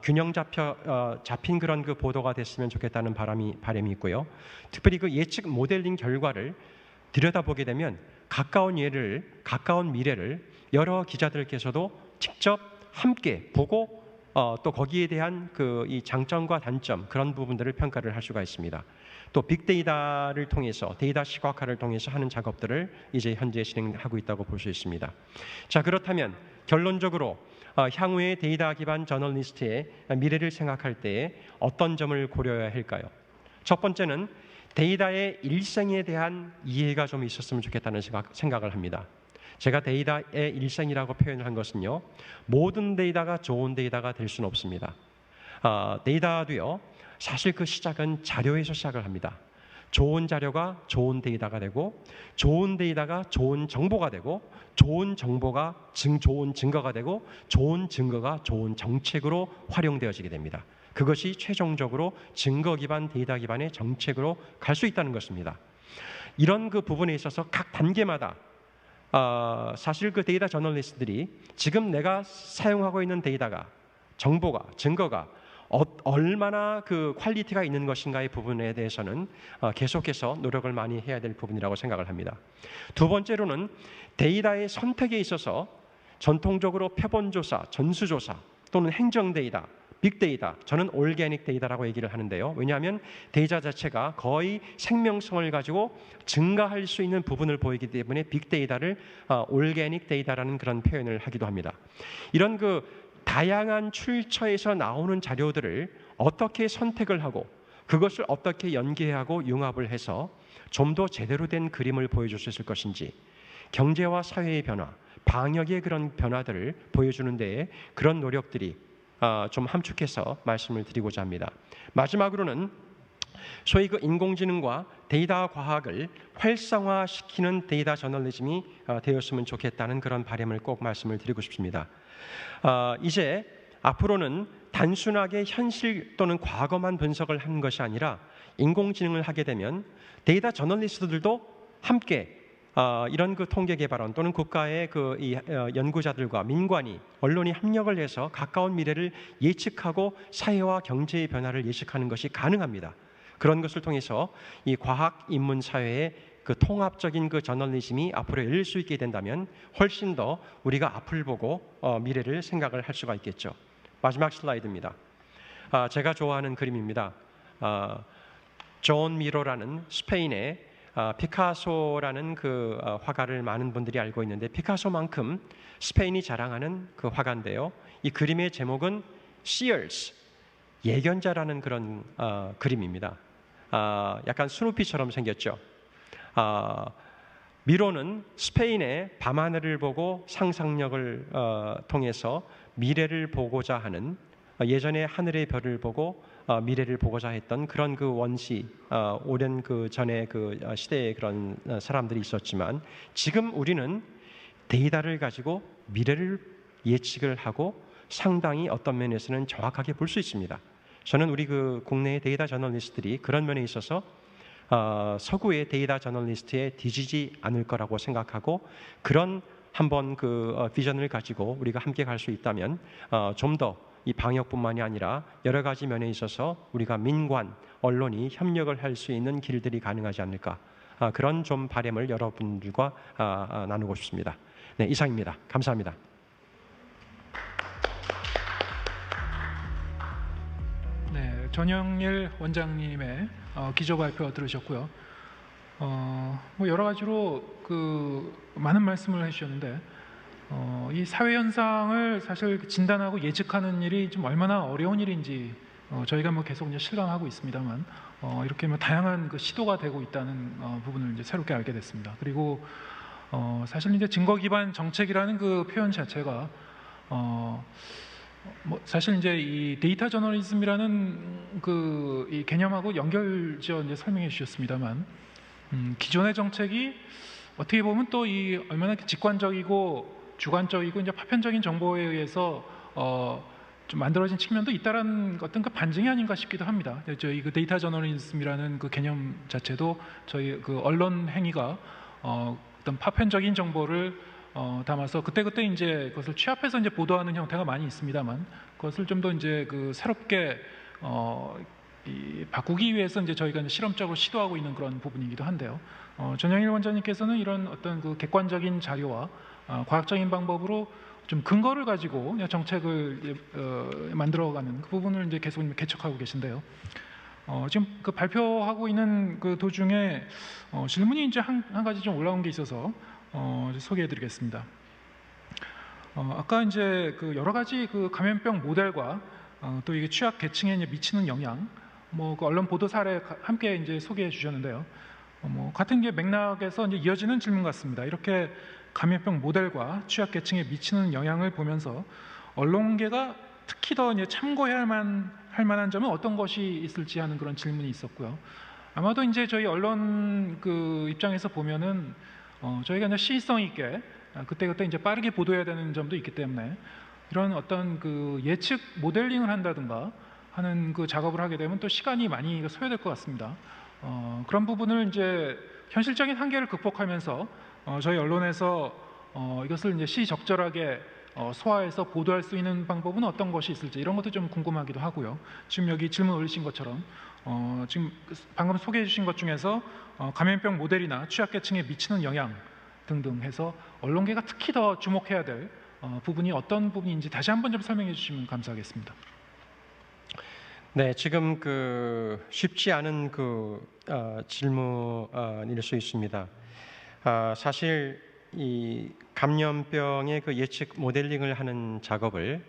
균형 잡힌 그런 그 보도가 됐으면 좋겠다는 바람이 있고요. 특별히 그 예측 모델링 결과를 들여다보게 되면 가까운 미래를 여러 기자들께서도 직접 함께 보고 또 거기에 대한 그 이 장점과 단점 그런 부분들을 평가를 할 수가 있습니다. 또 빅데이터를 통해서 데이터 시각화를 통해서 하는 작업들을 이제 현재 진행하고 있다고 볼 수 있습니다. 자, 그렇다면 결론적으로 향후의 데이터 기반 저널리스트의 미래를 생각할 때 어떤 점을 고려해야 할까요? 첫 번째는 데이터의 일생에 대한 이해가 좀 있었으면 좋겠다는 생각을 합니다. 제가 데이터의 일생이라고 표현을 한 것은요, 모든 데이터가 좋은 데이터가 될 수는 없습니다. 데이터도요, 사실 그 시작은 자료에서 시작을 합니다. 좋은 자료가 좋은 데이터가 되고, 좋은 데이터가 좋은 정보가 되고, 좋은 정보가 좋은 증거가 되고, 좋은 증거가 좋은 정책으로 활용되어지게 됩니다. 그것이 최종적으로 증거 기반, 데이터 기반의 정책으로 갈 수 있다는 것입니다. 이런 그 부분에 있어서 각 단계마다 사실 그 데이터 저널리스트들이 지금 내가 사용하고 있는 데이터가, 정보가, 증거가 얼마나 그 퀄리티가 있는 것인가의 부분에 대해서는 계속해서 노력을 많이 해야 될 부분이라고 생각을 합니다. 두 번째로는 데이터의 선택에 있어서 전통적으로 표본조사, 전수조사 또는 행정데이터, 빅데이터, 저는 올게닉 데이터라고 얘기를 하는데요. 왜냐하면 데이터 자체가 거의 생명성을 가지고 증가할 수 있는 부분을 보이기 때문에 빅데이터를 올게닉 데이터라는 그런 표현을 하기도 합니다. 이런 그 다양한 출처에서 나오는 자료들을 어떻게 선택을 하고 그것을 어떻게 연계하고 융합을 해서 좀 더 제대로 된 그림을 보여줄 수 있을 것인지, 경제와 사회의 변화, 방역의 그런 변화들을 보여주는 데에 그런 노력들이 좀 함축해서 말씀을 드리고자 합니다. 마지막으로는 소위 그 인공지능과 데이터 과학을 활성화시키는 데이터 저널리즘이 되었으면 좋겠다는 그런 바람을 꼭 말씀을 드리고 싶습니다. 이제 앞으로는 단순하게 현실 또는 과거만 분석을 하는 것이 아니라 인공지능을 하게 되면 데이터 저널리스트들도 함께 이런 그 통계 개발원 또는 국가의 그 연구자들과 민관이, 언론이 협력을 해서 가까운 미래를 예측하고 사회와 경제의 변화를 예측하는 것이 가능합니다. 그런 것을 통해서 이 과학 인문 사회의 그 통합적인 그 저널리즘이 앞으로 열릴 수 있게 된다면 훨씬 더 우리가 앞을 보고 미래를 생각을 할 수가 있겠죠. 마지막 슬라이드입니다. 제가 좋아하는 그림입니다. 존 미로라는 스페인의 피카소라는 그 화가를 많은 분들이 알고 있는데, 피카소만큼 스페인이 자랑하는 그 화가인데요. 이 그림의 제목은 Seers, 예견자라는 그런 그림입니다. 약간 스누피처럼 생겼죠. 미로는 스페인의 밤하늘을 보고 상상력을 통해서 미래를 보고자 하는, 예전에 하늘의 별을 보고 미래를 보고자 했던 그런 그 원시, 오랜 그 전에 그 시대의 그런 사람들이 있었지만, 지금 우리는 데이터를 가지고 미래를 예측을 하고 상당히 어떤 면에서는 정확하게 볼 수 있습니다. 저는 우리 그 국내의 데이터 저널리스트들이 그런 면에 있어서 서구의 데이터 저널리스트에 뒤지지 않을 거라고 생각하고, 그런 한번 그 비전을 가지고 우리가 함께 갈 수 있다면 좀 더 이 방역뿐만이 아니라 여러 가지 면에 있어서 우리가 민관, 언론이 협력을 할 수 있는 길들이 가능하지 않을까, 그런 좀 바람을 여러분들과 나누고 싶습니다. 네, 이상입니다. 감사합니다. 네, 전영일 원장님의 기조 발표 들으셨고요. 뭐 여러 가지로 그 많은 말씀을 해주셨는데, 이 사회 현상을 사실 진단하고 예측하는 일이 좀 얼마나 어려운 일인지 저희가 뭐 계속 이제 실감하고 있습니다만, 이렇게 뭐 다양한 그 시도가 되고 있다는 부분을 이제 새롭게 알게 됐습니다. 그리고 사실 이제 증거 기반 정책이라는 그 표현 자체가 뭐 사실 이제 이 데이터 저널리즘이라는 그 이 개념하고 연결지어 이제 설명해 주셨습니다만, 기존의 정책이 어떻게 보면 또 이 얼마나 직관적이고 주관적이고 이제 파편적인 정보에 의해서 좀 만들어진 측면도 있다라는 어떤 그 반증이 아닌가 싶기도 합니다. 저희 그 데이터 저널리즘이라는 그 개념 자체도 저희 그 언론 행위가 어떤 파편적인 정보를 담아서 그때그때 이제 그것을 취합해서 이제 보도하는 형태가 많이 있습니다만, 그것을 좀 더 이제 그 새롭게 바꾸기 위해서 이제 저희가 이제 실험적으로 시도하고 있는 그런 부분이기도 한데요. 전영일 원장님께서는 이런 어떤 그 객관적인 자료와 과학적인 방법으로 좀 근거를 가지고 정책을 만들어가는 그 부분을 이제 계속 개척하고 계신데요. 지금 그 발표하고 있는 그 도중에 질문이 이제 한 가지 좀 올라온 게 있어서 소개해드리겠습니다. 아까 이제 그 여러 가지 그 감염병 모델과 또 이게 취약 계층에 이제 미치는 영향, 그 언론 보도 사례 함께 이제 소개해 주셨는데요. 같은 게 맥락에서 이제 이어지는 질문 같습니다. 이렇게 감염병 모델과 취약 계층에 미치는 영향을 보면서 언론계가 특히 더 이제 참고해야 할 만한 점은 어떤 것이 있을지 하는 그런 질문이 있었고요. 아마도 이제 저희 언론 그 입장에서 보면은 저희가 이제 시의성 있게 그때그때 이제 빠르게 보도해야 되는 점도 있기 때문에 이런 어떤 그 예측 모델링을 한다든가 하는 그 작업을 하게 되면 또 시간이 많이 소요될 것 같습니다. 그런 부분을 이제 현실적인 한계를 극복하면서 저희 언론에서 이것을 이제 시적절하게 소화해서 보도할 수 있는 방법은 어떤 것이 있을지 이런 것도 좀 궁금하기도 하고요. 지금 여기 질문 올리신 것처럼 지금 방금 소개해 주신 것 중에서 감염병 모델이나 취약계층에 미치는 영향 등등 해서 언론계가 특히 더 주목해야 될 부분이 어떤 부분인지 다시 한번 좀 설명해 주시면 감사하겠습니다. 네, 지금 그 쉽지 않은 그 질문일 수 있습니다. 사실 이 감염병의 그 예측 모델링을 하는 작업을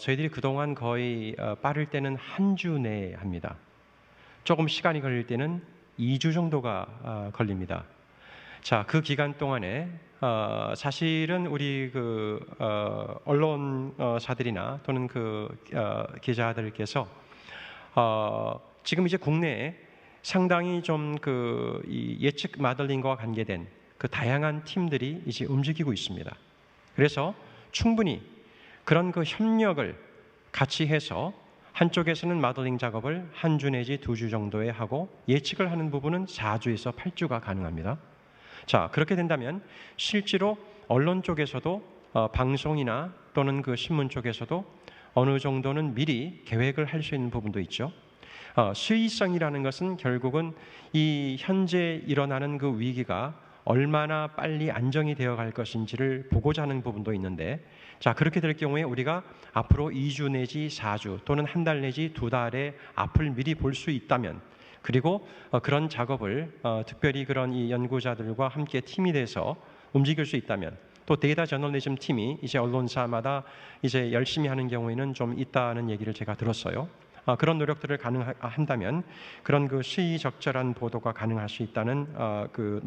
저희들이 그동안 거의 빠를 때는 한 주 내에 합니다. 조금 시간이 걸릴 때는 2주 정도가 걸립니다. 자, 그 기간 동안에 사실은 우리 그 언론사들이나 또는 그 기자들께서 지금 이제 국내에 상당히 좀 그 이 예측 모델링과 관계된 그 다양한 팀들이 이제 움직이고 있습니다. 그래서 충분히 그런 그 협력을 같이 해서 한쪽에서는 모델링 작업을 한 주 내지 2주 정도에 하고 예측을 하는 부분은 4주에서 8주가 가능합니다. 자, 그렇게 된다면 실제로 언론 쪽에서도 방송이나 또는 그 신문 쪽에서도 어느 정도는 미리 계획을 할 수 있는 부분도 있죠. 수의성이라는 것은 결국은 이 현재 일어나는 그 위기가 얼마나 빨리 안정이 되어 갈 것인지를 보고자 하는 부분도 있는데, 자, 그렇게 될 경우에 우리가 앞으로 2주 내지 4주 또는 한 달 내지 2달의 앞을 미리 볼 수 있다면, 그리고 그런 작업을 특별히 그런 이 연구자들과 함께 팀이 돼서 움직일 수 있다면, 또 데이터 저널리즘 팀이 이제 언론사마다 이제 열심히 하는 경우에는 좀 있다는 얘기를 제가 들었어요. 그런 노력들을 가능한다면 그런 그 시의적절한 보도가 가능할 수 있다는 그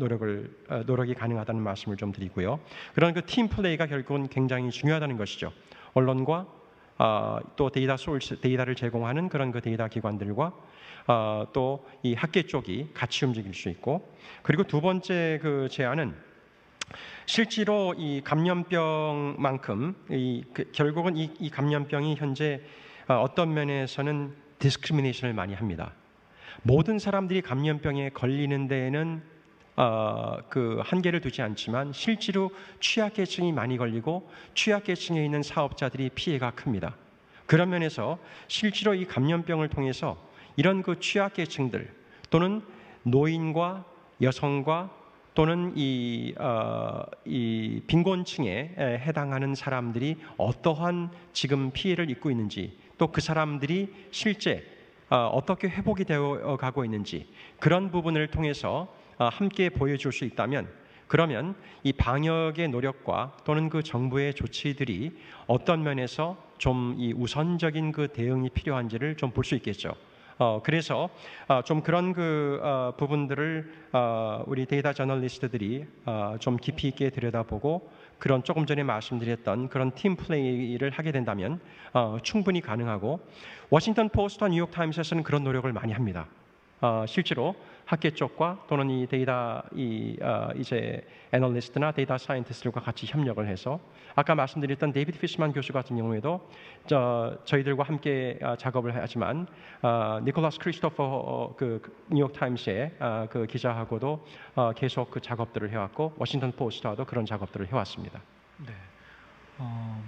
노력이 가능하다는 말씀을 좀 드리고요. 그런 그 팀 플레이가 결국은 굉장히 중요하다는 것이죠. 언론과 또 데이터를 제공하는 그런 그 데이터 기관들과 또 이 학계 쪽이 같이 움직일 수 있고, 그리고 두 번째 그 제안은 실제로 이 감염병만큼 결국은 이 감염병이 현재 어떤 면에서는 디스크리미네이션을 많이 합니다. 모든 사람들이 감염병에 걸리는 데에는 그 한계를 두지 않지만 실제로 취약계층이 많이 걸리고 취약계층에 있는 사업자들이 피해가 큽니다. 그런 면에서 실제로 이 감염병을 통해서 이런 그 취약계층들 또는 노인과 여성과 또는 이 빈곤층에 해당하는 사람들이 어떠한 지금 피해를 입고 있는지, 또 그 사람들이 실제 어떻게 회복이 되어 가고 있는지, 그런 부분을 통해서 함께 보여줄 수 있다면, 그러면 이 방역의 노력과 또는 그 정부의 조치들이 어떤 면에서 좀 이 우선적인 그 대응이 필요한지를 좀 볼 수 있겠죠. 그래서 좀 그런 그 부분들을 우리 데이터 저널리스트들이 좀 깊이 있게 들여다보고 그런 조금 전에 말씀드렸던 그런 팀 플레이를 하게 된다면 충분히 가능하고, 워싱턴 포스트와 뉴욕 타임스에서는 그런 노력을 많이 합니다. 실제로 학계 쪽과 또는 이 데이터 이제 애널리스트나 데이터 사이언티스트들과 같이 협력을 해서 아까 말씀드렸던 데이비드 피시만 교수 같은 경우에도 저희들과 함께 작업을 하지만 니콜라스 크리스토퍼 그 뉴욕 타임스의 그 기자하고도 계속 그 작업들을 해왔고 워싱턴 포스트와도 그런 작업들을 해왔습니다. 네.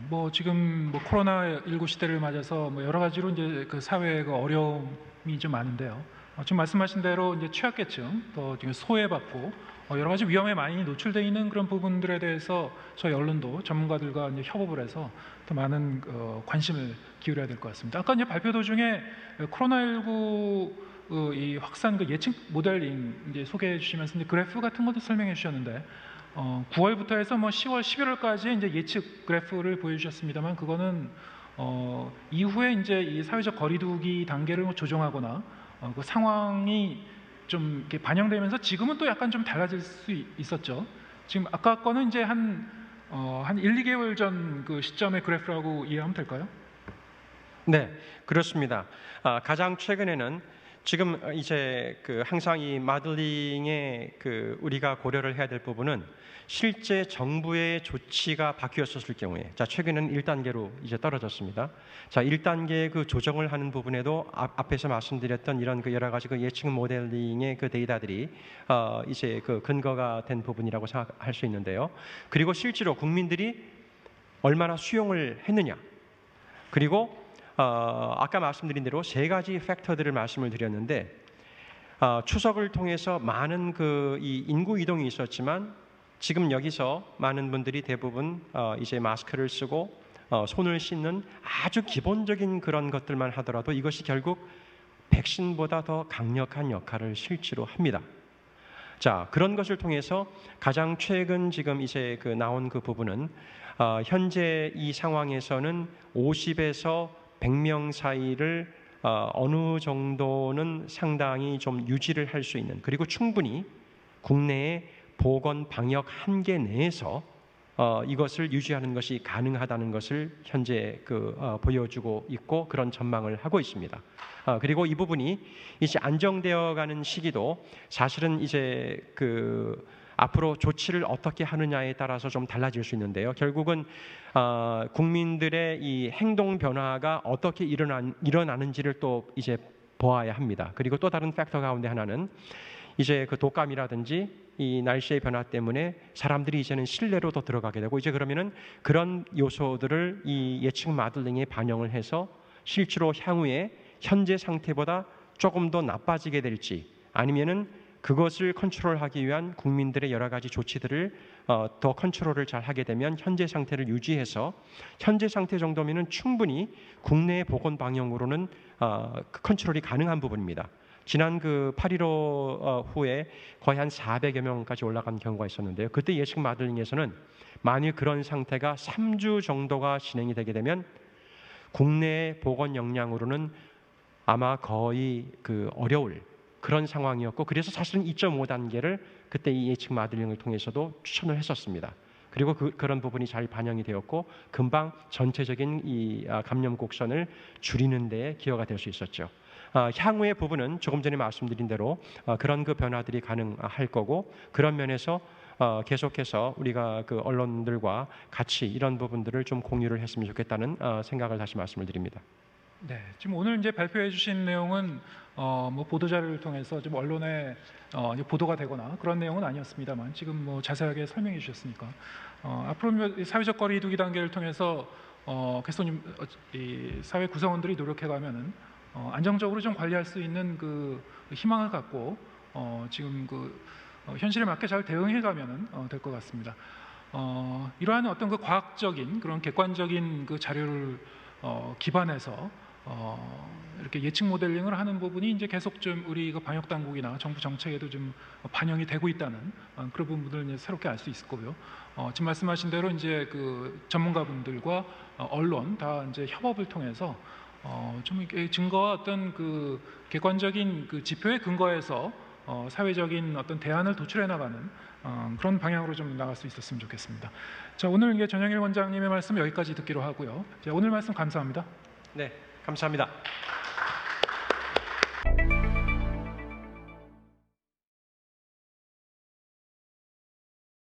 뭐 지금 뭐 코로나19 시대를 맞아서 뭐 여러 가지로 이제 그 사회의 그 어려움이 좀 많은데요. 지금 말씀하신 대로 이제 취약계층, 또 지금 소외받고 여러 가지 위험에 많이 노출되어 있는 그런 부분들에 대해서 저희 언론도 전문가들과 이제 협업을 해서 더 많은 관심을 기울여야 될 것 같습니다. 아까 이제 발표 도중에 코로나19 이 확산 그 예측 모델링 이제 소개해 주시면서 이제 그래프 같은 것도 설명해 주셨는데 9월부터 해서 뭐 10월, 11월까지 이제 예측 그래프를 보여주셨습니다만 그거는 이후에 이제 이 사회적 거리두기 단계를 뭐 조정하거나 그 상황이 좀 이렇게 반영되면서 지금은 또 약간 좀 달라질 수 있었죠. 지금 아까 거는 이제 한 1, 2개월 전 그 시점의 그래프라고 이해하면 될까요? 네, 그렇습니다. 가장 최근에는 지금 이제 그 항상 이 마들링의 그 우리가 고려를 해야 될 부분은 실제 정부의 조치가 바뀌었을 경우에, 자 최근에는 1단계로 이제 떨어졌습니다. 자 1단계 그 조정을 하는 부분에도 앞에서 말씀드렸던 이런 그 여러 가지 그 예측 모델링의 그 데이터들이 이제 그 근거가 된 부분이라고 생각할 수 있는데요. 그리고 실제로 국민들이 얼마나 수용을 했느냐, 그리고 아까 말씀드린 대로 세 가지 팩터들을 말씀을 드렸는데 추석을 통해서 많은 그 이 인구 이동이 있었지만 지금 여기서 많은 분들이 대부분 이제 마스크를 쓰고 손을 씻는 아주 기본적인 그런 것들만 하더라도 이것이 결국 백신보다 더 강력한 역할을 실제로 합니다. 자, 그런 것을 통해서 가장 최근 지금 이제 그 나온 그 부분은 현재 이 상황에서는 50에서 100명 사이를 어느 정도는 상당히 좀 유지를 할 수 있는, 그리고 충분히 국내의 보건 방역 한계 내에서 이것을 유지하는 것이 가능하다는 것을 현재 보여주고 있고 그런 전망을 하고 있습니다. 그리고 이 부분이 이제 안정되어가는 시기도 사실은 이제 앞으로 조치를 어떻게 하느냐에 따라서 좀 달라질 수 있는데요. 결국은 국민들의 이 행동 변화가 어떻게 일어나는지를 또 이제 보아야 합니다. 그리고 또 다른 팩터 가운데 하나는 이제 그 독감이라든지 이 날씨의 변화 때문에 사람들이 이제는 실내로 더 들어가게 되고, 이제 그러면은 그런 요소들을 이 예측 마들링에 반영을 해서 실제로 향후에 현재 상태보다 조금 더 나빠지게 될지, 아니면은 그것을 컨트롤하기 위한 국민들의 여러 가지 조치들을 더 컨트롤을 잘 하게 되면 현재 상태를 유지해서 현재 상태 정도면은 충분히 국내의 보건 방역으로는 컨트롤이 가능한 부분입니다. 지난 8.15 후에 거의 한 400여 명까지 올라간 경우가 있었는데요. 그때 예측 마들링에서는 만일 그런 상태가 3주 정도가 진행이 되게 되면 국내 보건 역량으로는 아마 거의 어려울 그런 상황이었고, 그래서 사실은 2.5단계를 그때 이 예측 마들링을 통해서도 추천을 했었습니다. 그리고 그런 부분이 잘 반영이 되었고 금방 전체적인 이 감염 곡선을 줄이는 데 기여가 될 수 있었죠. 향후의 부분은 조금 전에 말씀드린 대로 그런 변화들이 가능할 거고, 그런 면에서 계속해서 우리가 언론들과 같이 이런 부분들을 좀 공유를 했으면 좋겠다는 생각을 다시 말씀을 드립니다. 네, 지금 오늘 이제 발표해 주신 내용은 뭐 보도자료를 통해서 좀 언론에 이제 보도가 되거나 그런 내용은 아니었습니다만 지금 뭐 자세하게 설명해 주셨으니까 앞으로 사회적 거리두기 단계를 통해서 계속 이 사회 구성원들이 노력해가면은 안정적으로 좀 관리할 수 있는 희망을 갖고 지금 현실에 맞게 잘 대응해가면은 될 것 같습니다. 이러한 어떤 과학적인 그런 객관적인 자료를 기반해서 이렇게 예측 모델링을 하는 부분이 이제 계속 좀 우리 방역 당국이나 정부 정책에도 좀 반영이 되고 있다는 그런 부분들을 이제 새롭게 알 수 있을 거고요. 지금 말씀하신 대로 이제 전문가분들과 언론 다 이제 협업을 통해서 좀 이렇게 증거와 어떤 객관적인 지표에 근거해서 사회적인 어떤 대안을 도출해 나가는 그런 방향으로 좀 나갈 수 있었으면 좋겠습니다. 자, 오늘 이제 전영일 원장님의 말씀 여기까지 듣기로 하고요. 자, 오늘 말씀 감사합니다. 네, 감사합니다.